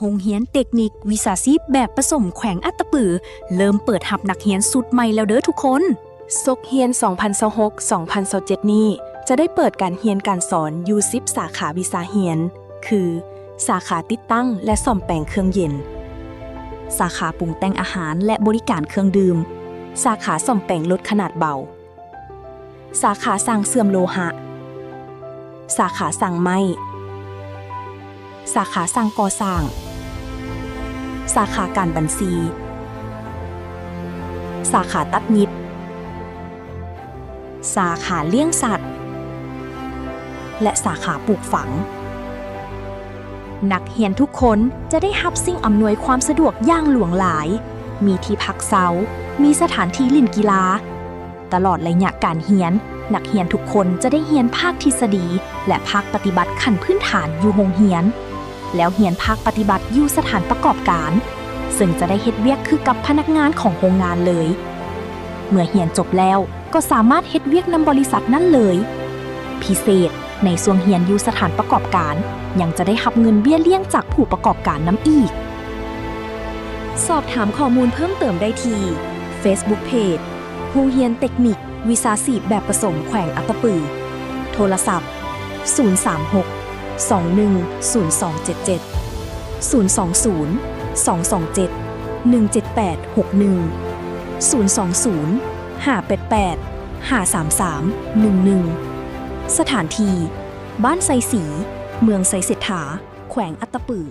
โรงเรียนเทคนิควิชาชีพแบบผสมแขวงอัตตปือเริ่มเปิดรับนักเรียนสุดใหม่แล้วเด้อทุกคนซกเฮียน 2026-2027 นี้จะได้เปิดการเรียนการสอนอยู่10สาขาวิชาเรียน คือ สาขาติดตั้งและซ่อมแปลงเครื่องเย็น สาขาปรุงแต่งอาหารและบริการเครื่องดื่ม สาขาซ่อมแปลงรถขนาดเบา สาขาสร้างเสื่อมโลหะ สาขาสร้างไม้ สาขาสร้างก่อสร้าง สาขาการบัญชี สาขาตัดเย็บ สาขาเลี้ยงสัตว์ และสาขาปลูกฝัง นักเรียนทุกคนจะได้รับสิ่งอำนวยความสะดวกอย่างหลวงหลาย มีที่พักเช้า มีสถานที่เล่นกีฬา ตลอดระยะการเรียน นักเรียนทุกคนจะได้เรียนภาคทฤษฎี และภาคปฏิบัติขั้นพื้นฐานอยู่โรงเรียน แล้วเรียนภาคปฏิบัติอยู่สถานประกอบการ ซึ่งจะได้เฮ็ดเวียกคือกับพนักงานของโรงงานเลย เมื่อเรียนจบแล้วก็สามารถเฮ็ดเวียกนำบริษัทนั้นเลย พิเศษในช่วงเรียนอยู่สถานประกอบการยังจะได้รับเงินเบี้ยเลี้ยงจากผู้ประกอบการนำอีก สอบถามข้อมูลเพิ่มเติมได้ที่ Facebook Page โรงเรียนเทคนิควิชาชีพแบบผสมแขวงอัตตปือ โทรศัพท์ 036 210277 020 227 17861 020 588 53311 สถานที่บ้านไซสี เมืองไซเศรษฐา แขวงอัตตปือ